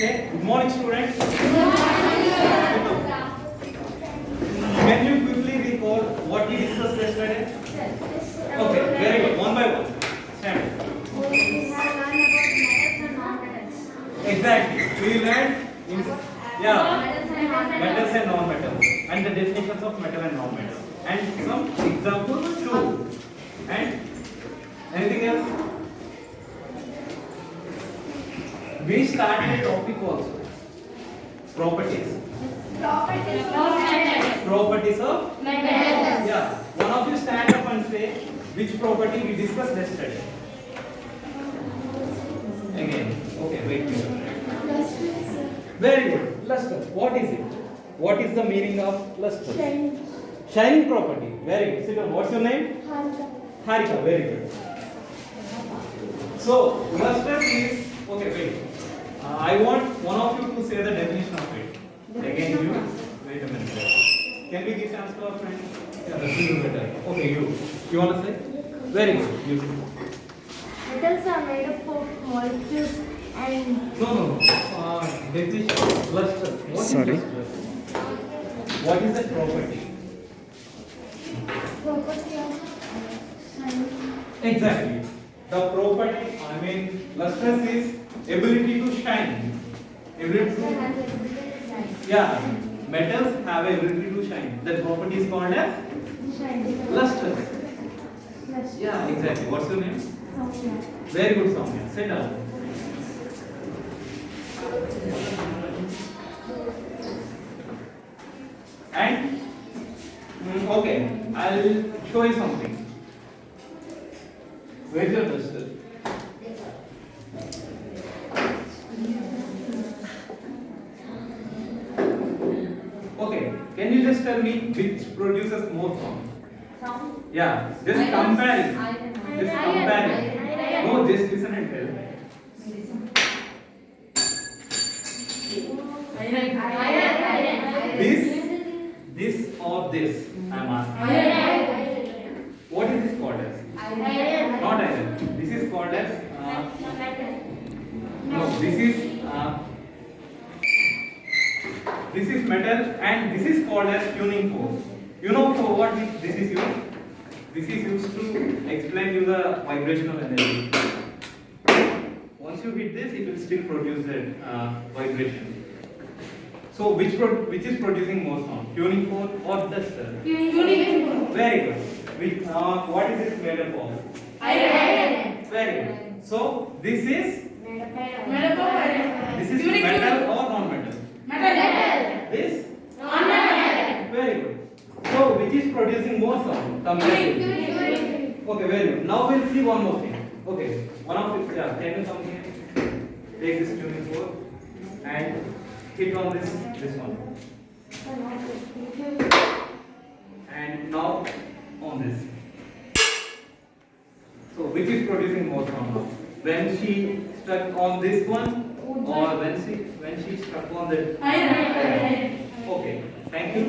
Okay, good morning students. Can you quickly recall what we discussed yesterday? Okay, very good. One by one. Stand. We have learned about metals and non-metals. Exactly. We learned in yeah metals and Metals non-metals and the definitions of metal and non-metal and some examples too. And anything else? We started a topic also. Properties. Properties of metals. yeah. One of you stand up and say which property we discussed yesterday. Again. Okay, wait a minute. Very good. Luster. What is it? What is the meaning of luster? Shining property. Very good. Sit down. What's your name? Harika. Very good. So, luster is okay. Wait. I want one of you to say the definition of it. Again, you. Wait a minute. Can we give chance to our friend? Yeah, that will be better. Okay, you. You want to say? Very good. You. Metals are made up of molecules and No. Definition of luster. What is Sorry. luster? What is the property? property of shining. Exactly. The property, I mean, lustrous is ability to shine. Ability to, yeah, metals have ability to shine. That property is called as lustrous. Yeah, exactly. What's your name? Very good, Soumya. Sit down. And okay, I'll show you something. Where's your duster? Okay, can you just tell me which produces more sound? Yeah, just compare it. Just compare it. No, just listen and tell. This or this? I'm asking. What is this called as? Not iron. This is called as no. This is metal and this is called as tuning fork. You know for what this is used? This is used to explain you the vibrational energy. Once you hit this, it will still produce that vibration. So which is producing more sound? Tuning fork or duster? Very good. What is it made up of? Very good. So this is metal or non-metal? This? Very good. So which is producing more sound? Comparatively. Okay, very good. Now we'll see one more thing. Okay, one of it. Yeah, can you come here? Take this tuning fork and hit on this one. And now on this. So which is producing more sound now? When she stuck on this one or when she stuck on the okay, thank you.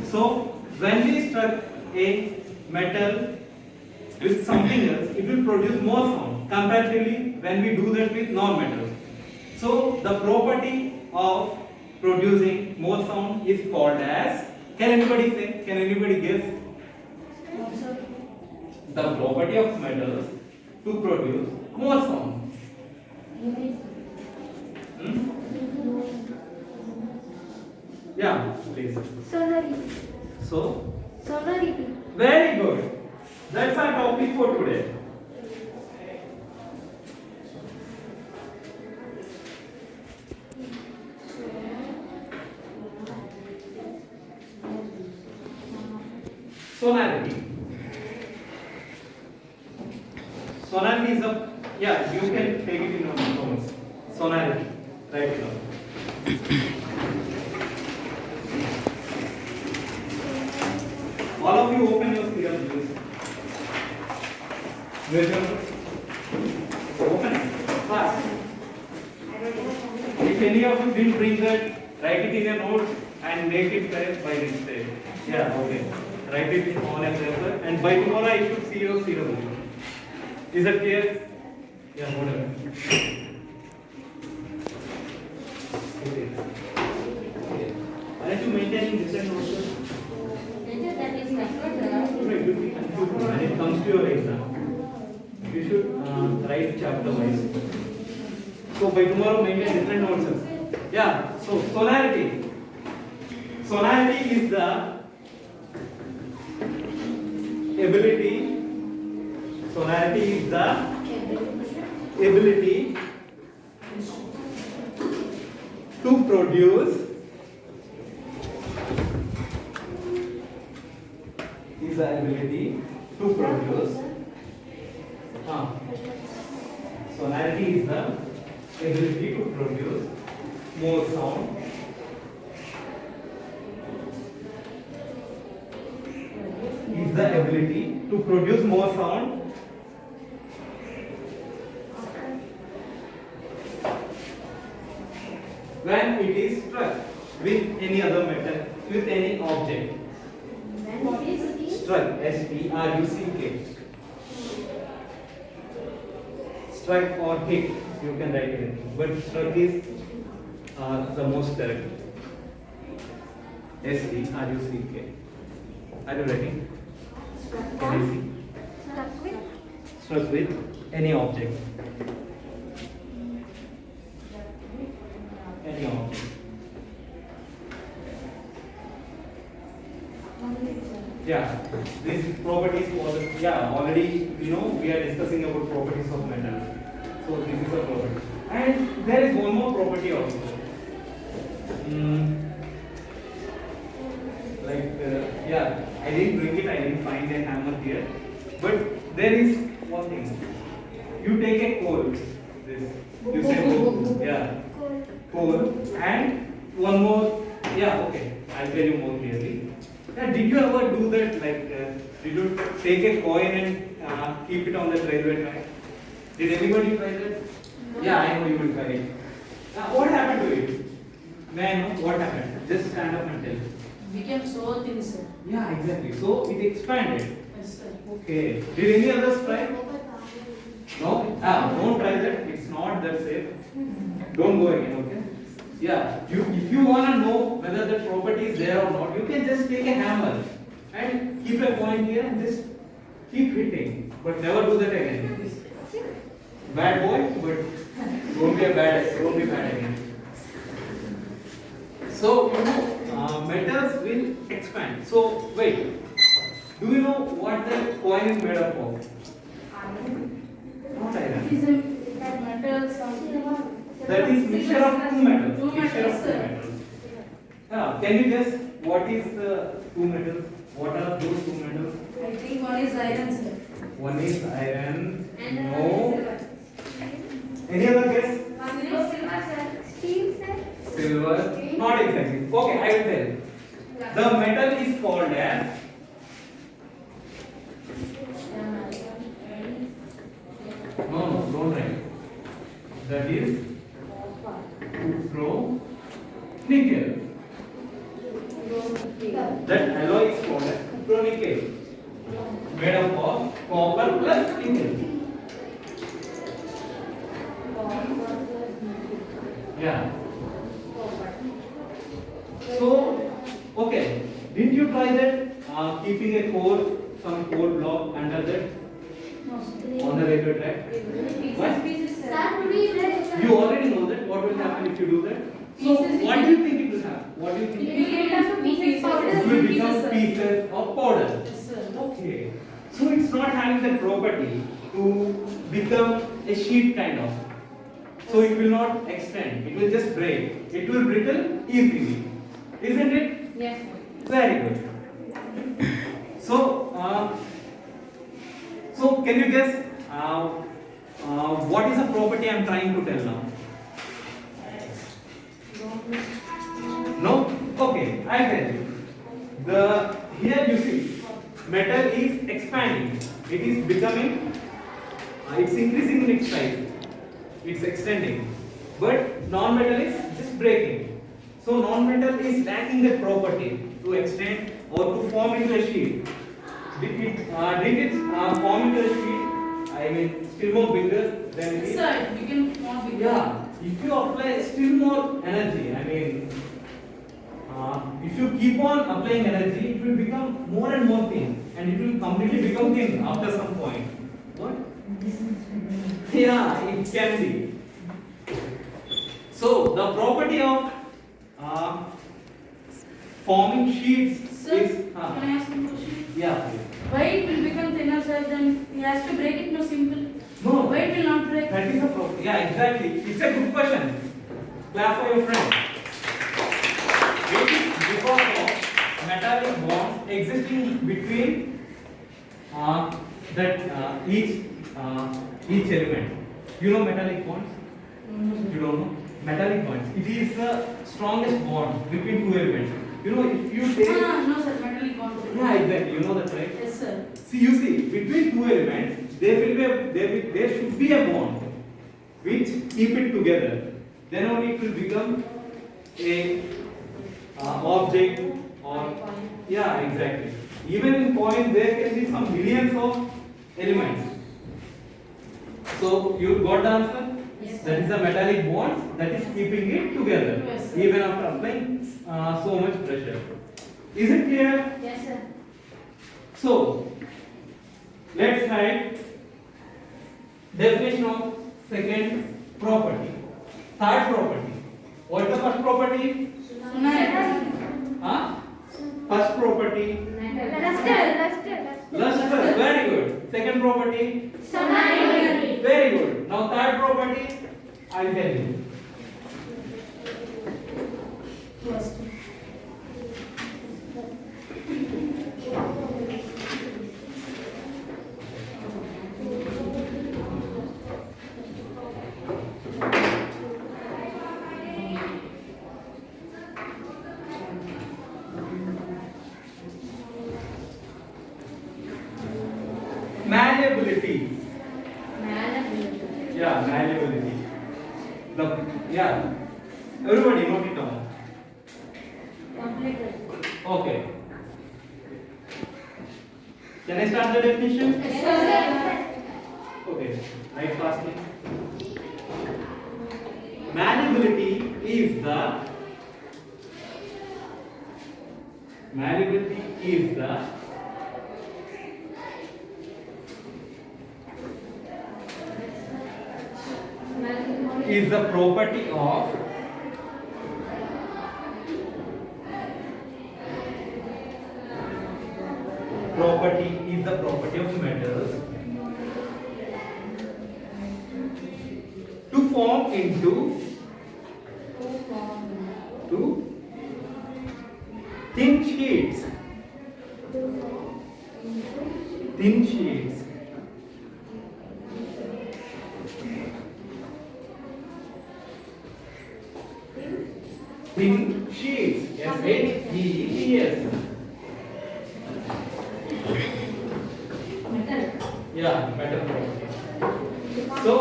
So when we struck a metal with something else, it will produce more sound comparatively when we do that with non-metals. So the property of producing more sound is called as, can anybody say, can anybody guess? The property of metals to produce more sound. Yeah, please. So, very good. That's our topic for today. Sonority. Sonority is a, yeah, you can take it in your notes. Sonority. Write it down. All of you open your serial please. Where's your notes? Open it. Fast. If any of you didn't bring that, write it in your notes and make it correct by mistake. Yeah, okay. Write it on a paper and by tomorrow I should see your serial. Is that clear? Yeah, whatever. to do when it comes to your exam. You should write chapter wise. So by tomorrow maintain different notes. Yeah. So solarity. Solarity is the ability. Solarity is the ability to produce. Is the ability to produce. Sonority is the ability to produce more sound. Is the ability to produce more sound when it is struck with any other metal, with any object. Struck, S-T-R-U-C-K. Struck or hit, you can write anything, but struck is the most correct. S-T-R-U-C-K. Are you writing? Can you see? Struck with any object. Any object. Yeah, these properties was already we are discussing about properties of metals. So this is a property, and there is one more property also. I didn't bring it. I didn't find a hammer here, but there is one thing. You take a coal. This you say coal, and one more. Yeah, okay. I'll tell you more clearly. Did you ever do that? Did you take a coin and keep it on the railway track? Did anybody try that? No. Yeah, I know you will try it. What happened to it? May I know what happened? Just stand up and tell. Became so thin, sir. Yeah, exactly. So it expanded. Yes, sir. Okay. Did any others try? No? Don't try that. It's not that safe. Don't go again, okay? Yeah, if you want to know whether the property is there or not, you can just take a hammer and keep a coin here and just keep hitting. But never do that again. Bad boy, but don't be bad again. So, metals will expand. So, wait, do you know what the coin is made up of? Not iron. It is a metal something. That is mixture of two metals. Two Mixture of metals, two sir. metals. Can you guess what is the two metals? What are those two metals? I think one is iron, sir. One is iron. And No. Any other guess? Steel, sir. Silver. Not exactly. Okay, I will tell you. The metal is called as no, don't write. That is cupro nickel. That alloy is called as cupro nickel, made up of copper plus nickel. Yeah. So, okay. Didn't you try that? Keeping a some coal block under that No, sir. on the railway track. What? Sir, we read. You already know that. What will happen if you do that? So, what do you think it will happen? What do you think? It will become pieces of powder. Yes, sir. Okay. So it's not having the property to become a sheet kind of. So it will not extend. It will just break. It will brittle easily. Isn't it? Yes, sir. Very good. So, can you guess what is the property I am trying to tell now? No? Okay, I tell you. Here you see, metal is expanding. It is becoming, it's increasing in its size. It's extending. But non-metal is just breaking. So non-metal is lacking the property to extend or to form into a sheet. Did it form into a sheet? I mean, still more bigger than it Yes, is? sir. It became more bigger. Yeah, if you apply still more energy, I mean, if you keep on applying energy, it will become more and more thin and it will completely become thin after some point. What? Yeah, it can be. So the property of forming sheets Sir, is can I ask one question? yeah. Why it will become thinner, sir? Then he has to break it. No, simple. No, Why it will not break? that is a problem. Yeah, exactly. It's a good question. Clap for your friend. It is because of metallic bonds existing between each element. You know metallic bonds? You don't know? Metallic bonds. It is the strongest bond between two elements. You know, if you take. No, sir. Metallic bond. Yeah, exactly. You know that, right? Yes, sir. See, between two elements, there should be a bond which keep it together. Then only it will become a object or yeah, exactly. Even in point, there can be some millions of elements. So you got the answer? Yes, That is the metallic bond that is keeping it together, Yes, sir. even after applying so much pressure. Is it clear? Yes, sir. So, let's write definition of second property. Third property. What is the first property? Huh? First property. Luster. Very good. Second property. Very good. Now third property. I'll tell you. First. Malleability. Yeah, malleability. Yeah. Everybody note it down. Okay. Can I start the definition? Okay. Write fastly. Malleability is the property of metals to form into thin sheets. Thin sheets. S-H-E-E-T-S. Yeah, metal property. So,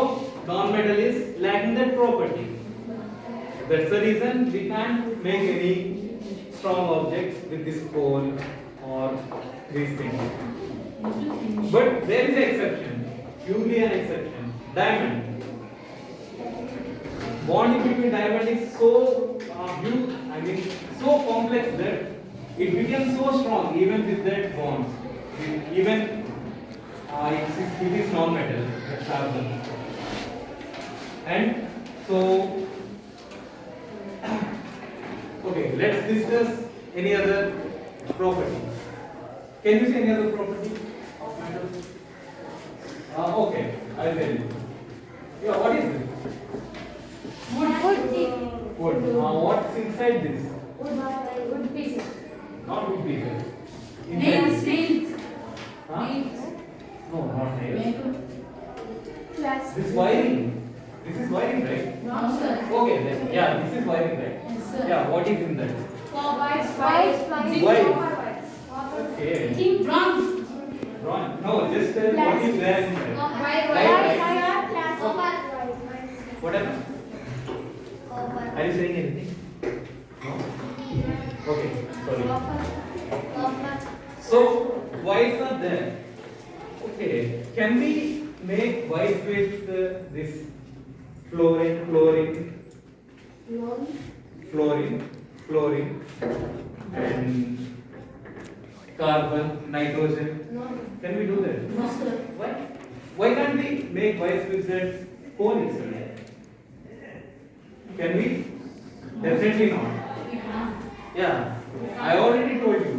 non-metal is lacking that property. That's the reason we can't make any strong objects with this coal or these things. But there is an exception, purely an exception. Diamond. Bonding between diamond is so huge, so complex that it becomes so strong even with that bonds. Even it is non-metal, carbon. And so, okay, let's discuss any other property. Can you see any other property of metals? Okay, I'll tell you. Yeah, what is this? Wood. What's inside this? Wood pieces. Not wood pieces. Nails. Huh? Nails. No, not nails. Plastic. This wiring. This is wiring, right? No, sir. Okay, then. Yeah, this is wiring, right? Yes, sir. Yeah, what is in that? White. Okay. Bronze. Bronze. No, just tell what is there in there. What happened? Are you saying anything? No? Okay, sorry. So, whites are there. Okay, can we make white with this fluorine, and carbon, nitrogen. No. Can we do that? No, sir. Why? Why can't we make wires with that hole inside? Can we? Definitely not. We can't. Yeah, I already told you.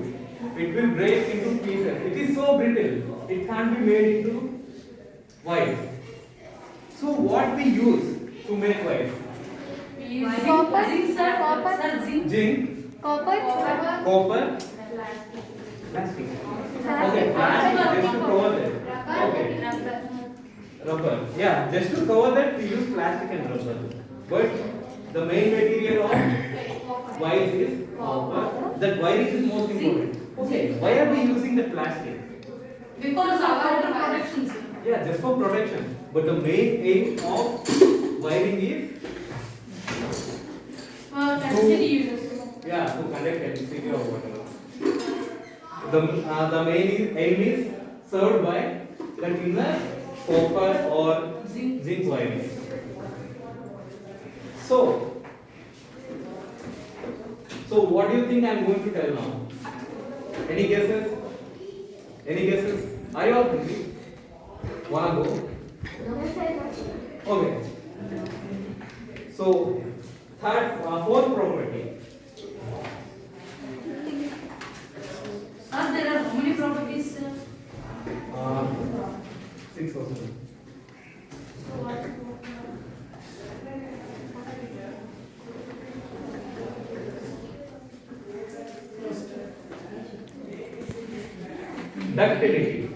It will break into pieces. It is so brittle. It can't be made into wires. So what we use to make wires? We use Copper. zinc, sir. Copper. Sir, zinc. Zinc, Copper. copper, plastic. Okay, plastic just to cover that. Okay, rubber. Yeah, just to cover that we use plastic and rubber. But the main material of wires is copper. That wire is most important. Okay, why are we using the plastic? Because of our protection, sir. Yeah, just for protection. But the main aim of wiring is For electricity uses. yeah to conduct electricity or whatever. The main aim is served by that in the copper or zinc wiring. So what do you think I am going to tell now? Any guesses? Any guesses? Are you all hungry? Wanna go? Okay. So fourth property. Sir, there are how many properties, sir? 6 or 7. Ductility.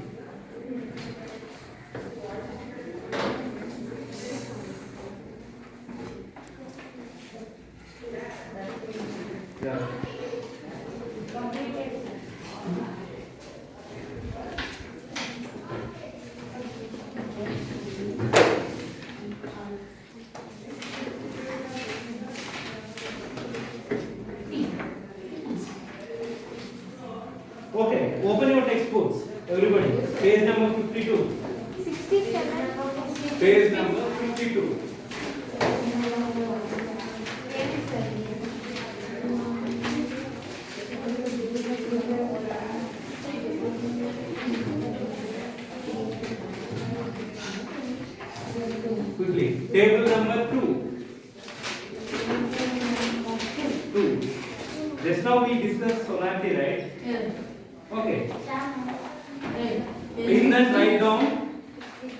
Yeah. Okay, open your textbooks, everybody. Page number 52. 67. Page number 52. Quickly. Table number 2. 2. Just now we discussed solarity, right? Yeah. Okay. Right. In that write down.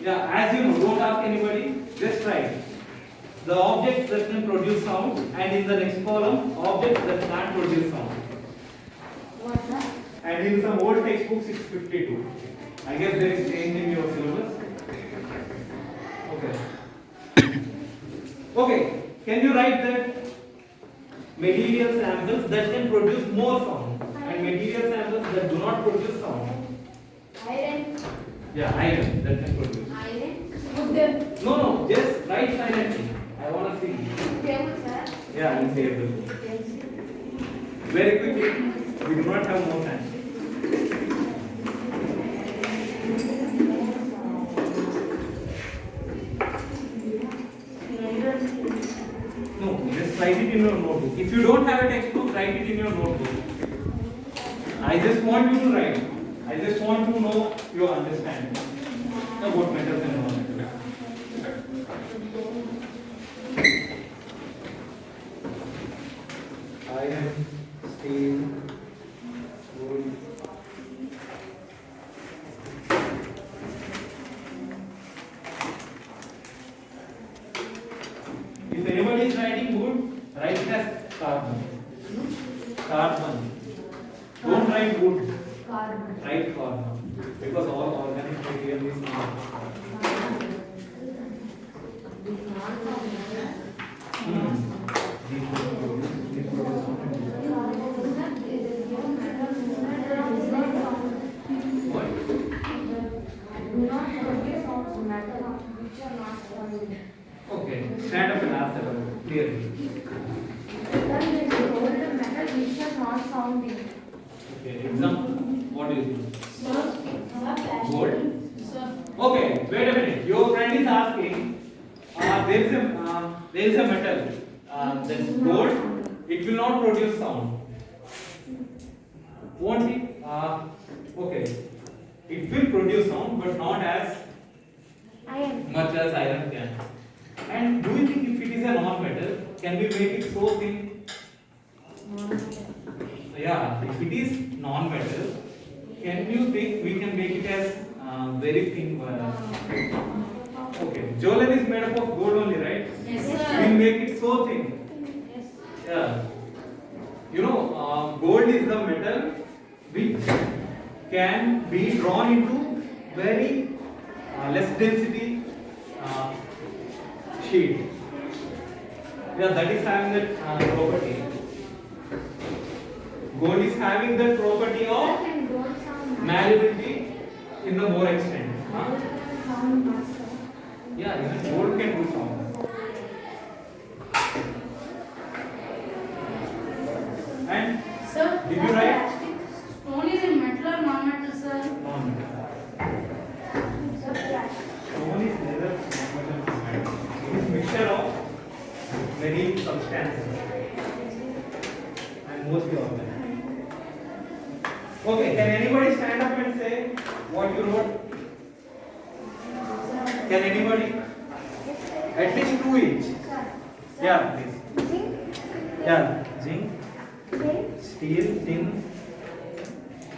Yeah, as you know, don't ask anybody. Just write the objects that can produce sound, and in the next column, objects that can't produce sound. What's that? And in some old textbooks, it's 52. I guess there is change in your syllabus. Okay. Okay. Can you write that material samples that can produce more sound and material samples that do not produce sound? Iron. Yeah, iron that can produce. Iron. No, just write silently. I want to see. Table, sir. Yeah, in table. Very quickly. We do not have more time. No, just write it in your notebook. If you don't have a textbook, write it in your notebook. I just want you to write. I just want to know your understanding about metals and non-metals. Iron, steel, wood. If anybody is writing wood, write it as carbon. Carbon. Don't write wood. Carbon. Write carbon. Because all organic material is not. What? Okay. Stand up and ask that clearly. Okay. Example. What do you think? Gold. Sir. Okay. Wait a minute. Your friend is asking. There is a metal. That's gold. It will not produce sound. Won't it? Okay, it will produce sound, but not as Iron. much as iron can. And do you think if it is a non-metal, can we make it so thin? Yeah, if it is non-metal, can you think we can make it as very thin wire? Okay, jewelry is made up of gold only, right? Yes, We sir. make it so thin. Yes. Yeah. You know, gold is the metal which can be drawn into very less density sheet. Yeah, that is having that property. Gold is having the property of And don't sound malleability in the more extent. Huh? sound master. Yeah, even gold can do sound. And Sir, did you write? stone is a metal or non-metal, sir? Non-metal. Stone is neither non-metal nor metal. It is mixture of many substances and mostly organic. Okay, can anybody stand up and say what you wrote? Can anybody? At least two each. Yeah, please. Zinc, Yeah, zinc, tin, steel, tin.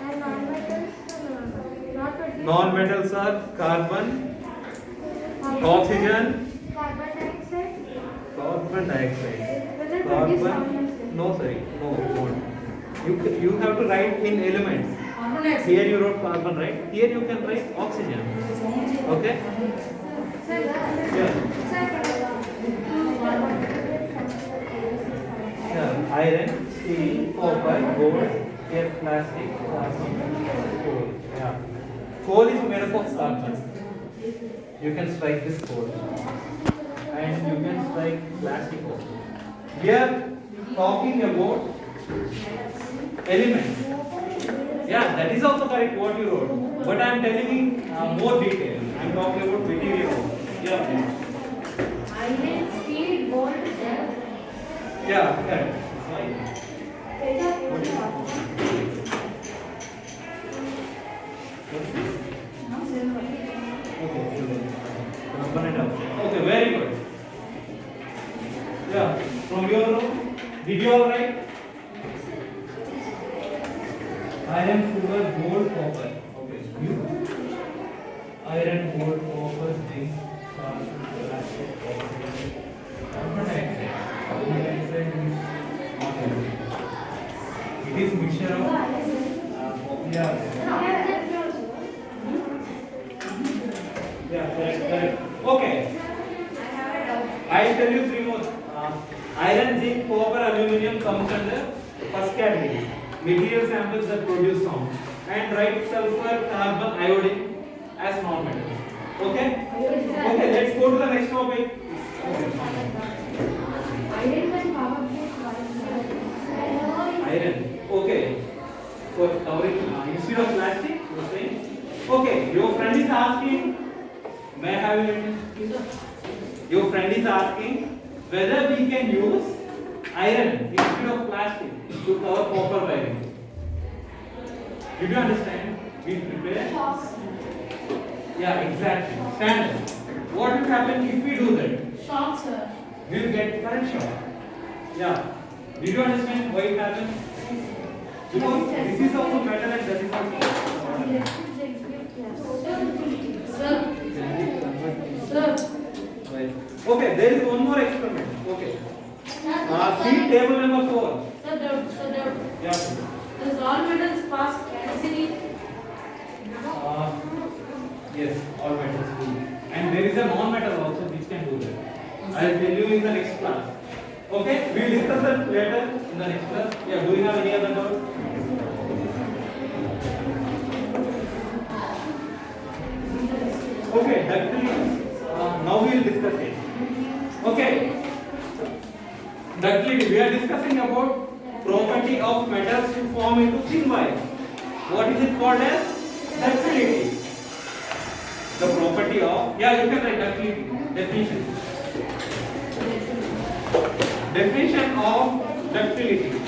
and non-metals, not produce Non-metals are carbon, oxygen, carbon dioxide. carbon dioxide. Will it produce sound? Carbon. No, sorry. No, don't. You have to write in elements. Carbon dioxide. Here you wrote carbon, right? Here you can write oxygen. Okay? Sir, Yeah. Yeah. Iron, steel, copper, gold, here plastic, carbon, coal. Yeah. Coal is made up of carbon. You can strike this coal. And you can strike plastic also. We are talking about elements. Yeah, that is also correct what you wrote. But I am telling you more detail. I am talking about material also. Yeah, please. iron, steel, gold, sir. Yeah, correct. No, silver. Okay, very good. Yeah, from your room, did you all write? Iron, silver, gold, copper. Okay, you? Iron, gold, copper, zinc, carbon, plastic, oxygen, carbon dioxide. Carbon dioxide is not healthy. It is mixture of yeah. Yeah, correct. Okay. I'll tell you three more. Iron, zinc, copper, aluminium comes under first category. Material samples that produce sound. And write sulfur, carbon, iodine as non-metals. Okay? Okay, let's go to the next topic. Iron can power Iron. Okay. For covering instead of plastic, you're saying. Okay, your friend is asking. May I have your attention? Your friend is asking whether we can use iron instead of plastic to cover copper wiring. Did you understand? We prepare. Yeah, exactly. Standard. What will happen if we do that? Shock, sir. We will get current shock. Yeah. Did you understand why it happens? Because this is also metal and that is also Sir. Sir. right. Okay, there is one more experiment. Okay. See table number 4. Sir, Yeah. does all metals pass easily? Yes, all metals do. And there is a non-metal also which can do that. I will tell you in the next class. Okay, we will discuss that later in the next class. Yeah, do you have any other doubt? Okay, ductility. Now we will discuss it. Okay. Ductility. We are discussing about property of metals to form into thin wire. What is it called as? Ductility. The property of, yeah, you can write ductility. Definition. Definition of ductility.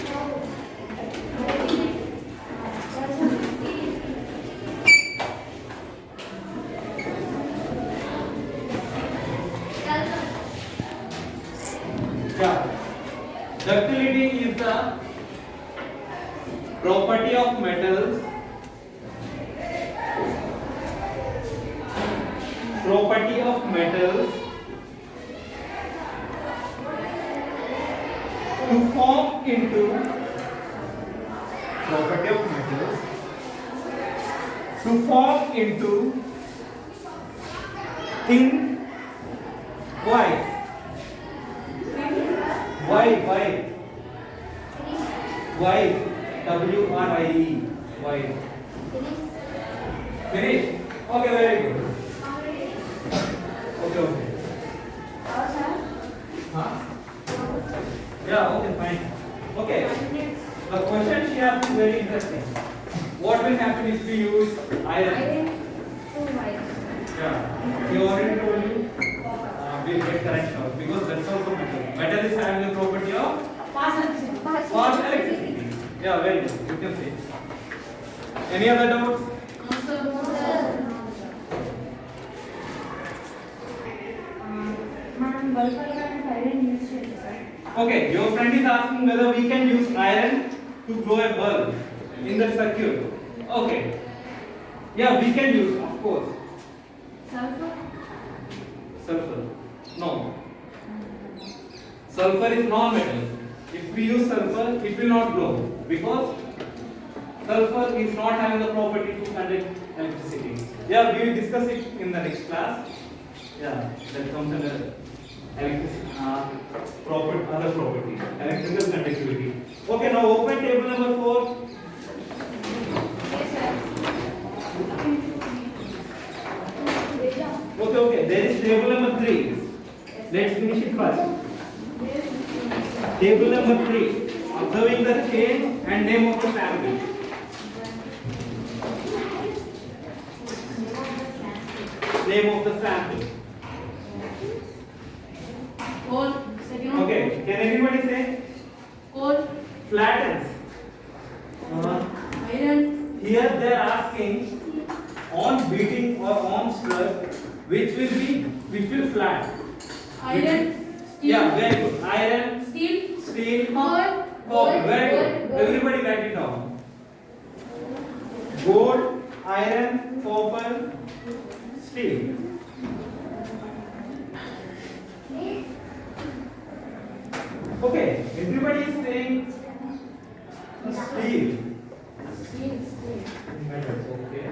Yeah. Ductility is the property of metals. Property of metals to form into property of metals to form into thin white. White. WRIE. White. Finish? Okay, very good. Okay. Huh? Yeah, okay, fine. Okay. The question she asked is very interesting. What will happen if we use iron? Yeah. He already told you. We'll get correct now because that's also metal. Metal is having the property of fast electricity. Yeah, very good. You can say. Any other doubts? Okay, your friend is asking whether we can use iron to grow a bulb in the circuit. Okay. Yeah, we can use, of course. Sulfur. No. Sulfur is non-metal. If we use sulfur, it will not glow because sulfur is not having the property to conduct electricity. Yeah, we will discuss it in the next class. Yeah, that comes under electricity, other property, electrical conductivity. Okay, now open table number 4. Okay, there is table number 3. Let's finish it first. Table number 3. Observing the chain and name of the family. Name of the family. Coal. Second one. Okay, can anybody say? Coal. Flattens. Iron. Here they are asking on beating or on struck, which will flat. Iron. Steel. Yeah, very good. Iron, Steel. steel, Copper. copper. Very good. Everybody write it down. Gold, iron, copper, steel. Okay, everybody is saying steel. Metals, okay.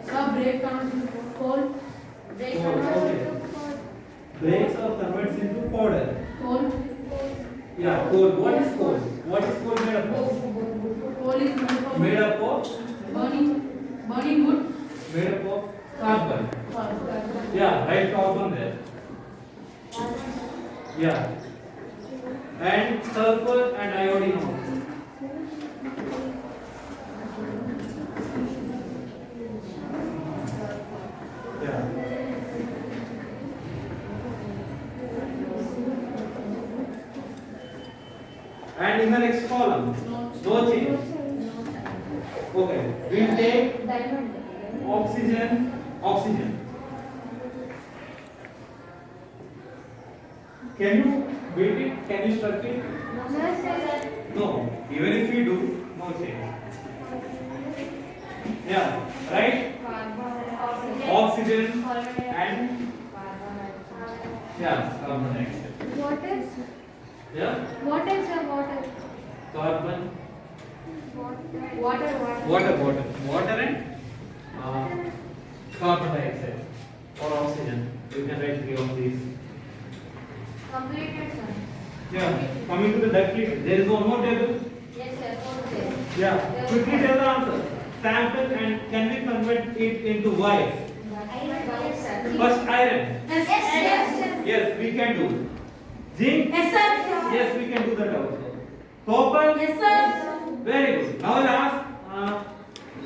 Sub break comes into coal. Okay. Breaks or converts into powder. Coal. Yeah, coal. What is coal? What is coal made up of? Coal is Made up of? burning wood. Made up of carbon. Yeah, write carbon there. Yeah. And sulfur and iodine also. Yeah. And in the next column, no change. Okay, we take oxygen. Can you beat it? Can you struck it? No. Even if we do, no change. Yeah, right? Oxygen and yeah, carbon dioxide. Yeah, carbon, water and carbon dioxide or oxygen. You can write 3 of these. Yeah, coming to the ductility, there is one more table. Yeah, quickly tell the answer. Sample and can we convert it into white? First iron. Yes, we can do. Zinc. Yes, sir. Yes, we can do that also. Copper. Yes, sir. Very good. Now I'll ask.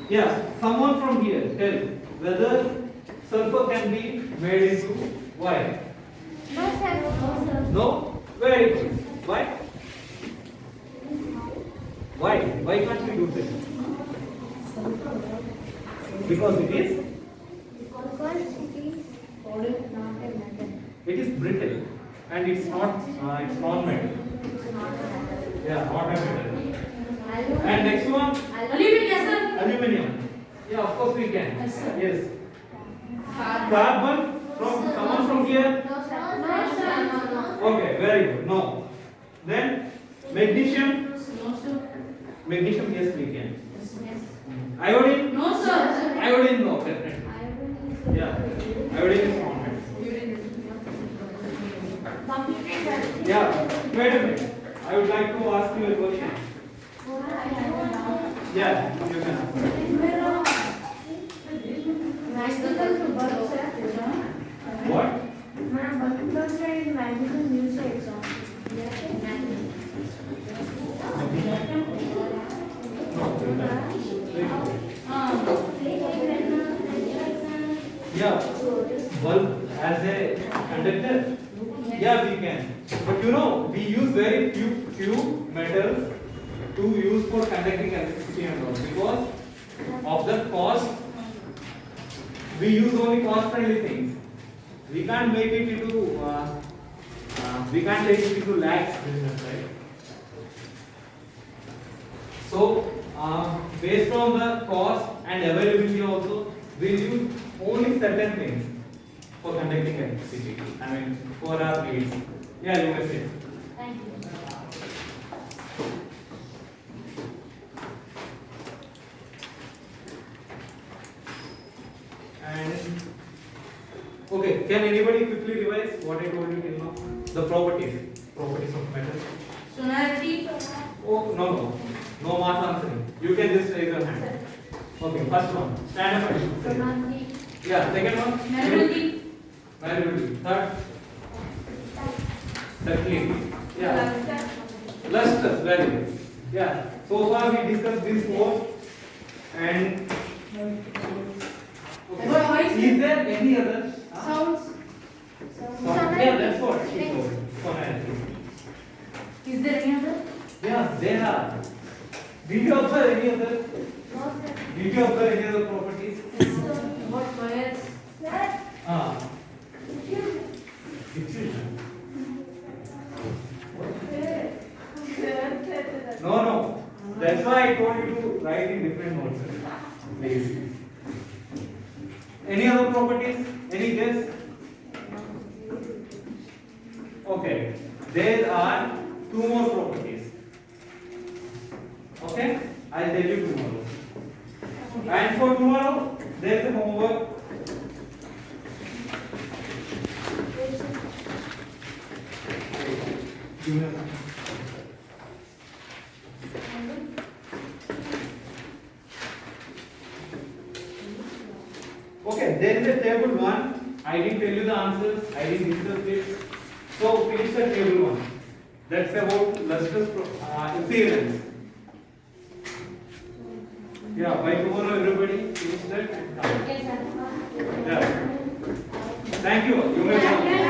Yeah, someone from here tell whether sulfur can be made into white. No? Very good. Why? Why? Why can't we do that? Because it is brittle. and it's not metal. Yeah, not a metal. And next one, Aluminum, yes, sir. aluminium. Yeah, of course we can. Yes, sir. Yes. Carbon from someone from here. Okay, very good. No. Then magnesium. No, sir. Magnesium, yes, we can. Iodine. No, sir. Iodine, no, definitely. Yeah, iodine is not metal. Yeah, wait a minute. I would like to ask you a question. Yeah, you can ask. What? Yeah, bulb as a conductor. Yeah, we can. But you know, we use very few metals to use for conducting electricity and all because of the cost. We use only cost-friendly things. We can't make it into we can't take it into lakhs business, right? So based on the cost and availability also, we use only certain things for conducting electricity. I mean, for our needs. Yeah, you may say. Thank you. And okay, can anybody quickly revise what I told you till now? The properties of metal. Sonority. Oh no mass answering. You can just raise your hand. Okay, first one, stand up. Yeah, second one, Malleability. variability. Third, ductility. Yeah, lustrous, very good. Yeah, so far we discussed these four, and okay. Is there any other? Sounds. Yeah, that's what she told. Sonority. Is there any other? Yeah, they are. Did you observe any other? Did you observe any other properties? What wires? Ah. Diffusion. No. That's why I told you to write in different notes. Please. Any other properties? Any guess? Okay. There are two more properties. Okay? I'll tell you tomorrow. And for tomorrow, there's a homework. Give me a minute. Okay, there is a table 1. I didn't tell you the answers. I didn't discuss it. So finish the table 1. That's about lustrous appearance. Yeah, by tomorrow everybody finish that and come. Yes, sir. Yeah. Thank you. You may come.